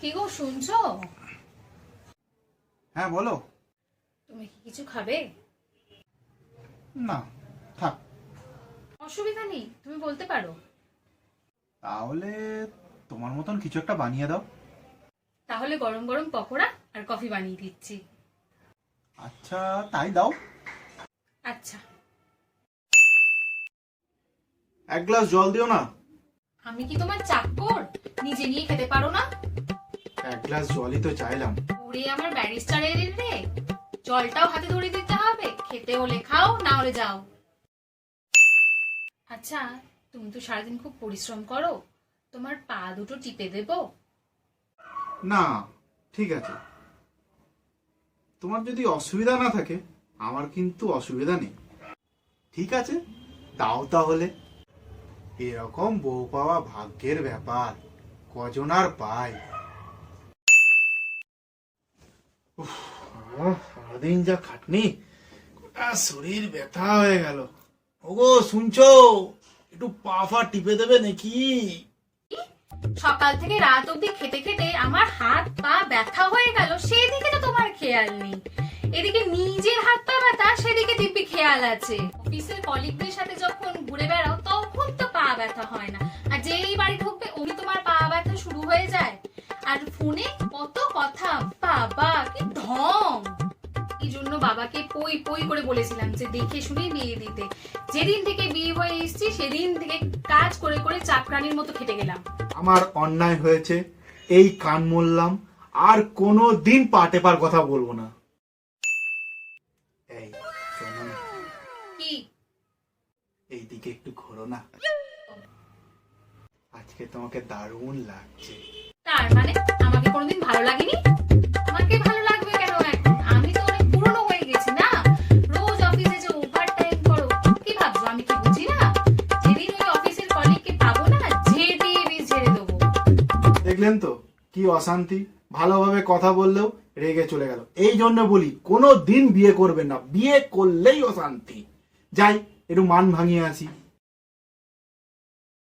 কি গো শুনছো? হ্যাঁ বলো। তুমি কি কিছু খাবে? না, থাক। অসুবিধা নেই, তুমি বলতে পারো। তাহলে তোমার মতন কিছু একটা বানিয়ে দাও। তাহলে গরম গরম পকোড়া আর কফি বানিয়ে দিচ্ছি। আচ্ছা, তাই দাও। আচ্ছা। এক গ্লাস জল দিও না। আমি কি তোমার চাকর? নিজে নিয়ে খেতে পারো না? এক গ্লাস জলই তো চাইলাম। ওরে আমার ব্যারিস্টারের রে, জলটাও হাতে ধরে দিতে হবে? খেতে হলে খাও, না হলে যাও। আচ্ছা, তুমি তো সারাদিন খুব পরিশ্রম করো, তোমার পা দুটো টিপে দেবো? না, ঠিক আছে। তোমার যদি অসুবিধা না থাকে, আমার কিন্তু অসুবিধা নেই। ঠিক আছে, দাও তাহলে। এরকম বউ পাওয়া ভাগ্যের ব্যাপার, কজন আর পায়। উফ, সারাদিন যা খাটনি, গোটা শরীর ব্যথা হয়ে গেল। ওগো শুনছো, একটু পা ফা টিপে দেবে নাকি? সকাল থেকে রাত অবধি খেতে খেতে আমার হাত পা ব্যথা হয়ে গেল, সেদিকে তো তোমার খেয়াল নেই। এদিকে নিজের হাত পা ব্যথা, সেদিকে দিব্যি খেয়াল আছে। অফিসের কলিগদের সাথে যখন ঘুরে বেড়াও তখন তো পা ব্যথা হয় না, আর যেই বাড়ি ঢুকবে অমনি তোমার পা ব্যথা শুরু হয়ে যায়। আর ফোনে কত কথা, বাবা কি ঢং! এই জন্য বাবাকে পই পই করে বলেছিলাম যে দেখে শুনে বিয়ে দিতে। যেদিন থেকে বিয়ে হয়ে এসেছি সেদিন থেকে কাজ করে করে চাকরানির মতো খেটে গেলাম। আমার অন্যায় হয়েছে, এই কান মরলাম, আর কোনো দিন পা টেপার কথা বলবো না। এই শোনো না, কি? এইদিকে একটু ঘোরো না। আজকে তোমাকে দারুণ লাগছে। তার মানে আমাকে কোনোদিন ভালো লাগেনি? আমাকে ভালো লাগবে কেন এখন? আমি তো অনেক পুরনো হয়ে গেছি না? রোজ অফিসে যে ওভার টাইম করো, কি ভাবছো আমি কি বুঝি না? যেদিন ওই অফিসের কলিগকে পাবো না, ঝেড়ে দিয়ে ঝেড়ে দেবো। দেখলেন তো কি অশান্তি, ভালোভাবে কথা বললেও রেগে চলে গেল। এই জন্য বলি কোনো দিন বিয়ে করবেন না, বিয়ে করলেই অশান্তি। যাই একটু মান ভাঙিয়ে আসি।